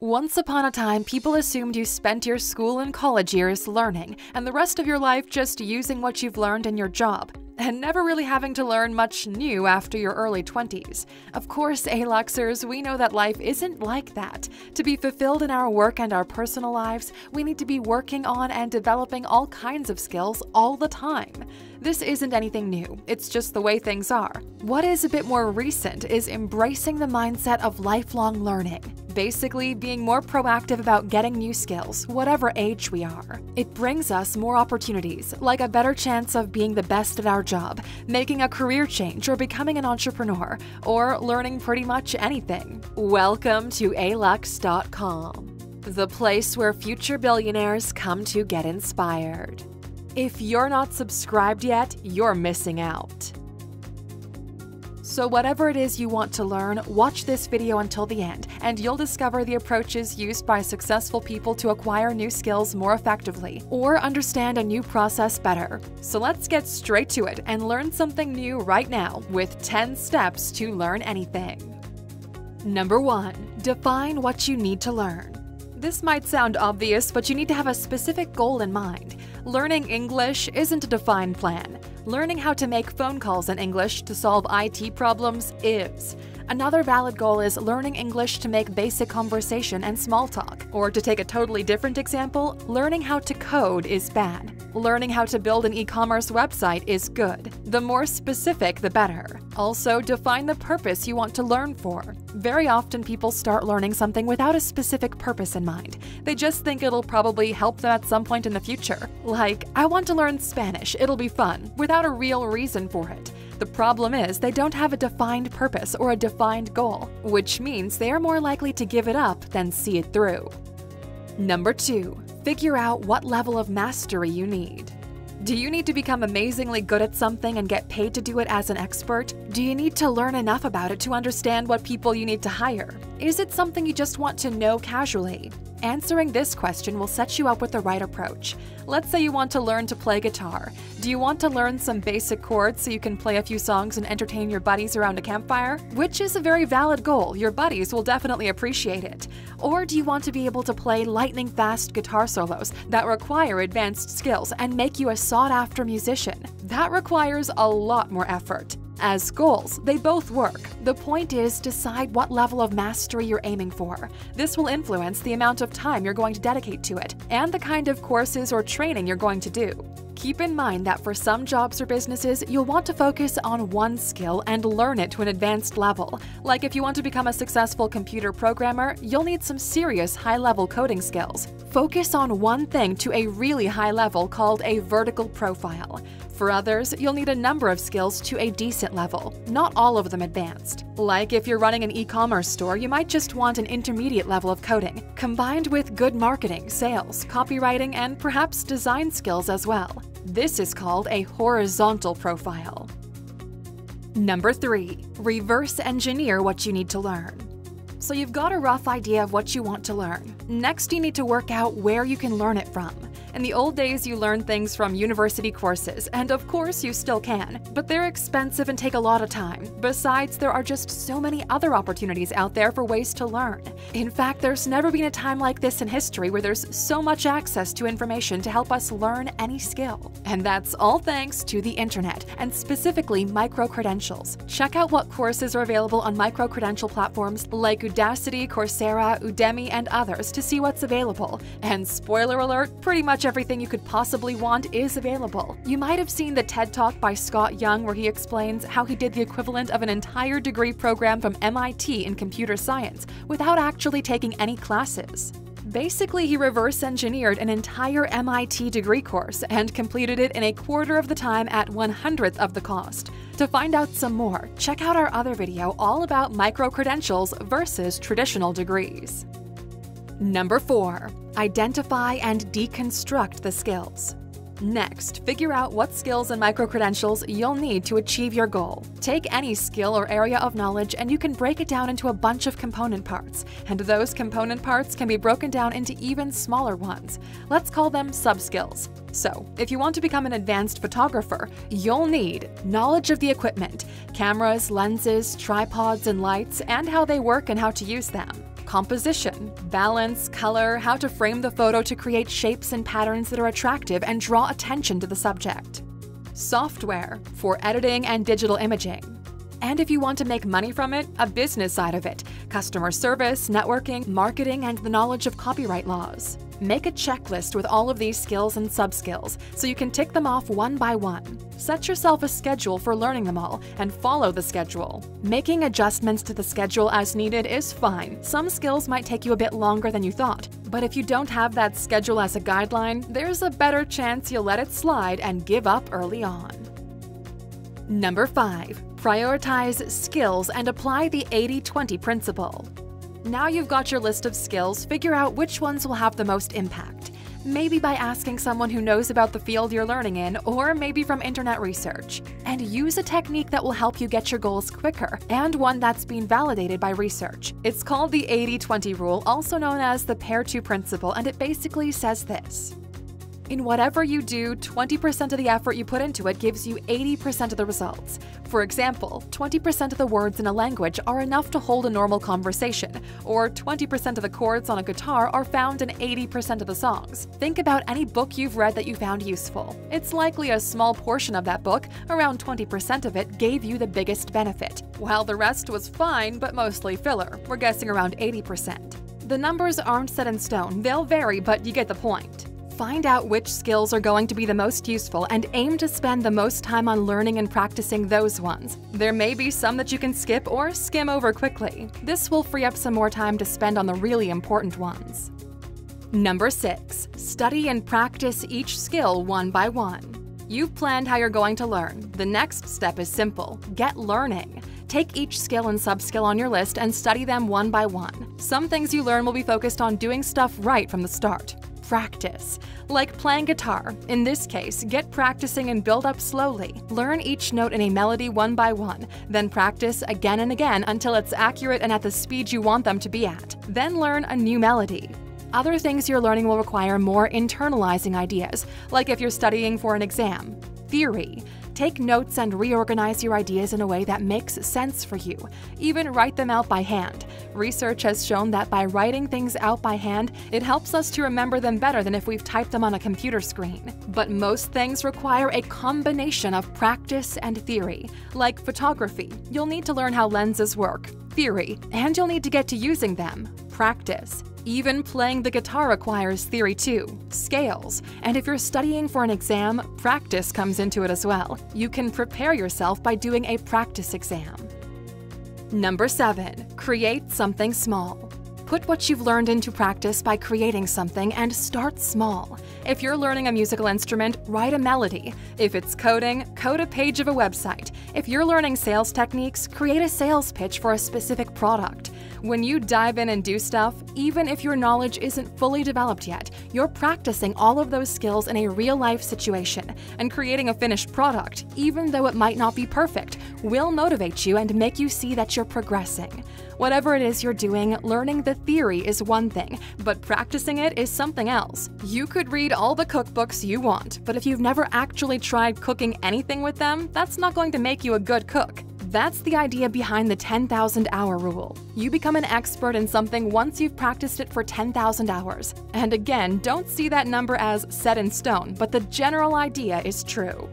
Once upon a time, people assumed you spent your school and college years learning, and the rest of your life just using what you've learned in your job, and never really having to learn much new after your early 20s. Of course, Aluxers, we know that life isn't like that. To be fulfilled in our work and our personal lives, we need to be working on and developing all kinds of skills all the time. This isn't anything new, it's just the way things are. What is a bit more recent is embracing the mindset of lifelong learning. Basically, being more proactive about getting new skills, whatever age we are. It brings us more opportunities, like a better chance of being the best at our job, making a career change, or becoming an entrepreneur, or learning pretty much anything. Welcome to Alux.com, the place where future billionaires come to get inspired. If you're not subscribed yet, you're missing out. So whatever it is you want to learn, watch this video until the end, and you'll discover the approaches used by successful people to acquire new skills more effectively, or understand a new process better. So let's get straight to it and learn something new right now with 10 steps to learn anything. Number 1. Define what you need to learn. This might sound obvious, but you need to have a specific goal in mind. Learning English isn't a defined plan. Learning how to make phone calls in English to solve IT problems is. Another valid goal is learning English to make basic conversation and small talk. Or to take a totally different example, learning how to code is bad. Learning how to build an e-commerce website is good. The more specific, the better. Also, define the purpose you want to learn for. Very often people start learning something without a specific purpose in mind. They just think it'll probably help them at some point in the future. Like, I want to learn Spanish, it'll be fun, without a real reason for it. The problem is they don't have a defined purpose or a defined goal, which means they are more likely to give it up than see it through. Number 2. Figure out what level of mastery you need. Do you need to become amazingly good at something and get paid to do it as an expert? Do you need to learn enough about it to understand what people you need to hire? Is it something you just want to know casually? Answering this question will set you up with the right approach. Let's say you want to learn to play guitar. Do you want to learn some basic chords so you can play a few songs and entertain your buddies around a campfire? Which is a very valid goal, your buddies will definitely appreciate it. Or do you want to be able to play lightning-fast guitar solos that require advanced skills and make you a sought-after musician? That requires a lot more effort. As goals, they both work. The point is, decide what level of mastery you're aiming for. This will influence the amount of time you're going to dedicate to it, and the kind of courses or training you're going to do. Keep in mind that for some jobs or businesses, you'll want to focus on one skill and learn it to an advanced level. Like if you want to become a successful computer programmer, you'll need some serious high-level coding skills. Focus on one thing to a really high level called a vertical profile. For others, you'll need a number of skills to a decent level, not all of them advanced. Like if you're running an e-commerce store, you might just want an intermediate level of coding, combined with good marketing, sales, copywriting, and perhaps design skills as well. This is called a horizontal profile. Number 3. Reverse engineer what you need to learn. So you've got a rough idea of what you want to learn. Next, you need to work out where you can learn it from. In the old days, you learned things from university courses, and of course you still can, but they're expensive and take a lot of time. Besides, there are just so many other opportunities out there for ways to learn. In fact, there's never been a time like this in history where there's so much access to information to help us learn any skill. And that's all thanks to the internet, and specifically micro-credentials. Check out what courses are available on micro-credential platforms like Udacity, Coursera, Udemy, and others to see what's available. And spoiler alert, pretty much everything you could possibly want is available. You might have seen the TED Talk by Scott Young where he explains how he did the equivalent of an entire degree program from MIT in computer science without actually taking any classes. Basically, he reverse engineered an entire MIT degree course and completed it in a quarter of the time at 1/100th of the cost. To find out some more, check out our other video all about micro-credentials versus traditional degrees. Number 4. Identify and deconstruct the skills. Next, figure out what skills and micro-credentials you'll need to achieve your goal. Take any skill or area of knowledge and you can break it down into a bunch of component parts, and those component parts can be broken down into even smaller ones. Let's call them sub-skills. So, if you want to become an advanced photographer, you'll need knowledge of the equipment, cameras, lenses, tripods, and lights, and how they work and how to use them. composition, balance, color, how to frame the photo to create shapes and patterns that are attractive and draw attention to the subject. Software, for editing and digital imaging. And if you want to make money from it, a business side of it, customer service, networking, marketing, and the knowledge of copyright laws. Make a checklist with all of these skills and sub-skills so you can tick them off one by one. Set yourself a schedule for learning them all and follow the schedule. Making adjustments to the schedule as needed is fine. Some skills might take you a bit longer than you thought, but if you don't have that schedule as a guideline, there's a better chance you'll let it slide and give up early on. Number 5. Prioritize skills and apply the 80-20 principle. Now you've got your list of skills, figure out which ones will have the most impact. Maybe by asking someone who knows about the field you're learning in, or maybe from internet research. And use a technique that will help you get your goals quicker, and one that's been validated by research. It's called the 80-20 rule, also known as the pair-2 principle, and it basically says this. In whatever you do, 20% of the effort you put into it gives you 80% of the results. For example, 20% of the words in a language are enough to hold a normal conversation, or 20% of the chords on a guitar are found in 80% of the songs. Think about any book you've read that you found useful. It's likely a small portion of that book, around 20% of it, gave you the biggest benefit, while the rest was fine but mostly filler. We're guessing around 80%. The numbers aren't set in stone, they'll vary, but you get the point. Find out which skills are going to be the most useful and aim to spend the most time on learning and practicing those ones. There may be some that you can skip or skim over quickly. This will free up some more time to spend on the really important ones. Number 6. Study and practice each skill one by one. You've planned how you're going to learn. The next step is simple. Get learning. Take each skill and sub-skill on your list and study them one by one. Some things you learn will be focused on doing stuff right from the start. Practice. Like playing guitar. In this case, get practicing and build up slowly. Learn each note in a melody one by one, then practice again and again until it's accurate and at the speed you want them to be at. Then learn a new melody. Other things you're learning will require more internalizing ideas, like if you're studying for an exam. Theory. Take notes and reorganize your ideas in a way that makes sense for you. Even write them out by hand. Research has shown that by writing things out by hand, it helps us to remember them better than if we've typed them on a computer screen. But most things require a combination of practice and theory. Like photography, you'll need to learn how lenses work. Theory, and you'll need to get to using them. Practice. Even playing the guitar requires theory too, scales, and if you're studying for an exam, practice comes into it as well. You can prepare yourself by doing a practice exam. Number 7. Create something small. Put what you've learned into practice by creating something and start small. If you're learning a musical instrument, write a melody. If it's coding, code a page of a website. If you're learning sales techniques, create a sales pitch for a specific product. When you dive in and do stuff, even if your knowledge isn't fully developed yet, you're practicing all of those skills in a real-life situation, and creating a finished product, even though it might not be perfect, will motivate you and make you see that you're progressing. Whatever it is you're doing, learning the theory is one thing, but practicing it is something else. You could read all the cookbooks you want, but if you've never actually tried cooking anything with them, that's not going to make you a good cook. That's the idea behind the 10,000-hour rule. You become an expert in something once you've practiced it for 10,000 hours. And again, don't see that number as set in stone, but the general idea is true.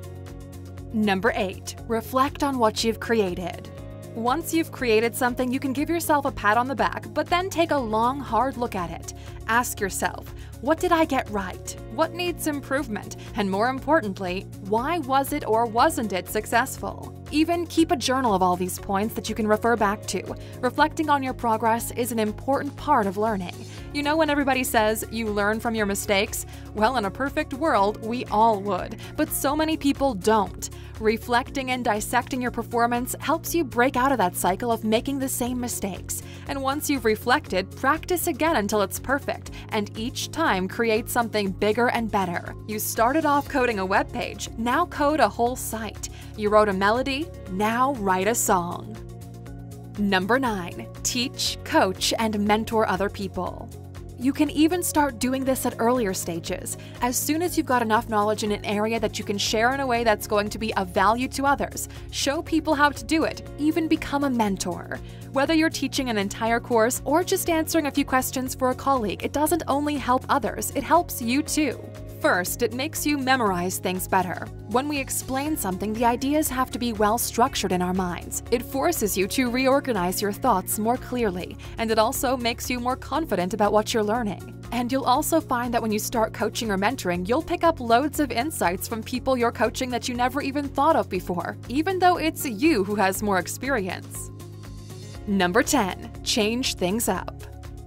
Number 8. Reflect on what you've created. Once you've created something, you can give yourself a pat on the back, but then take a long, hard look at it. Ask yourself, what did I get right? What needs improvement? And more importantly, why was it or wasn't it successful? Even keep a journal of all these points that you can refer back to. Reflecting on your progress is an important part of learning. You know when everybody says you learn from your mistakes? Well, in a perfect world, we all would, but so many people don't. Reflecting and dissecting your performance helps you break out of that cycle of making the same mistakes. And once you've reflected, practice again until it's perfect, and each time create something bigger and better. You started off coding a web page, now code a whole site. You wrote a melody, now write a song. Number 9. Teach, coach, and mentor other people. You can even start doing this at earlier stages. As soon as you've got enough knowledge in an area that you can share in a way that's going to be of value to others, show people how to do it, even become a mentor. Whether you're teaching an entire course or just answering a few questions for a colleague, it doesn't only help others, it helps you too. First, it makes you memorize things better. When we explain something, the ideas have to be well structured in our minds. It forces you to reorganize your thoughts more clearly, and it also makes you more confident about what you're learning. And you'll also find that when you start coaching or mentoring, you'll pick up loads of insights from people you're coaching that you never even thought of before, even though it's you who has more experience. Number 10. Change things up.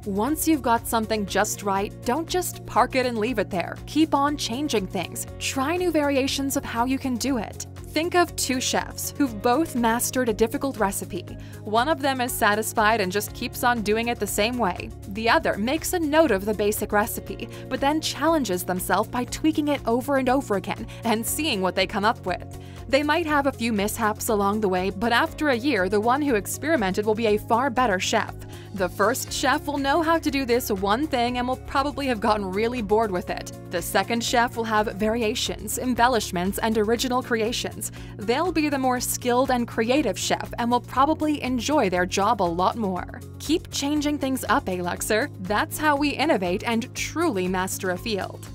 Once you've got something just right, don't just park it and leave it there. Keep on changing things. Try new variations of how you can do it. Think of two chefs who've both mastered a difficult recipe. One of them is satisfied and just keeps on doing it the same way. The other makes a note of the basic recipe, but then challenges themselves by tweaking it over and over again and seeing what they come up with. They might have a few mishaps along the way, but after a year, the one who experimented will be a far better chef. The first chef will know how to do this one thing and will probably have gotten really bored with it. The second chef will have variations, embellishments, and original creations. They'll be the more skilled and creative chef and will probably enjoy their job a lot more. Keep changing things up, Aluxer. That's how we innovate and truly master a field.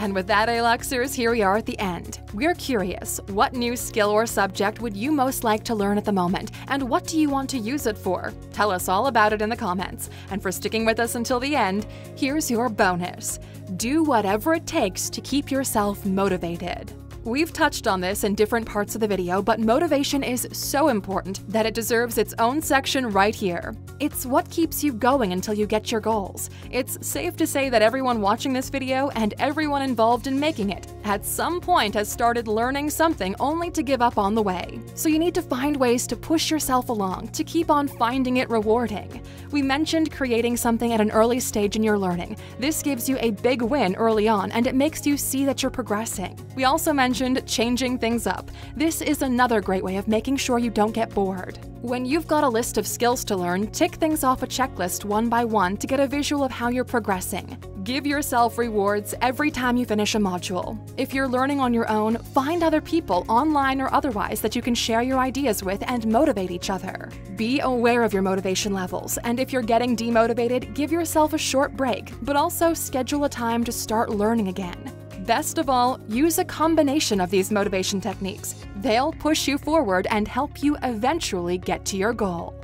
And with that, Aluxers, here we are at the end. We're curious, what new skill or subject would you most like to learn at the moment, and what do you want to use it for? Tell us all about it in the comments. And for sticking with us until the end, here's your bonus. Do whatever it takes to keep yourself motivated. We've touched on this in different parts of the video, but motivation is so important that it deserves its own section right here. It's what keeps you going until you get your goals. It's safe to say that everyone watching this video and everyone involved in making it at some point has started learning something only to give up on the way. So you need to find ways to push yourself along, to keep on finding it rewarding. We mentioned creating something at an early stage in your learning. This gives you a big win early on, and it makes you see that you're progressing. We also mentioned changing things up. This is another great way of making sure you don't get bored. When you've got a list of skills to learn, tick things off a checklist one by one to get a visual of how you're progressing. Give yourself rewards every time you finish a module. If you're learning on your own, find other people, online or otherwise, that you can share your ideas with and motivate each other. Be aware of your motivation levels, and if you're getting demotivated, give yourself a short break, but also schedule a time to start learning again. Best of all, use a combination of these motivation techniques. They'll push you forward and help you eventually get to your goal.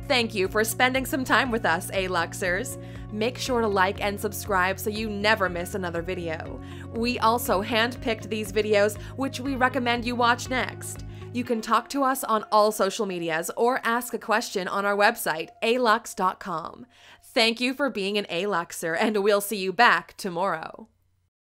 Thank you for spending some time with us, Aluxers. Make sure to like and subscribe so you never miss another video. We also handpicked these videos, which we recommend you watch next. You can talk to us on all social medias or ask a question on our website, Alux.com. Thank you for being an Aluxer, and we'll see you back tomorrow.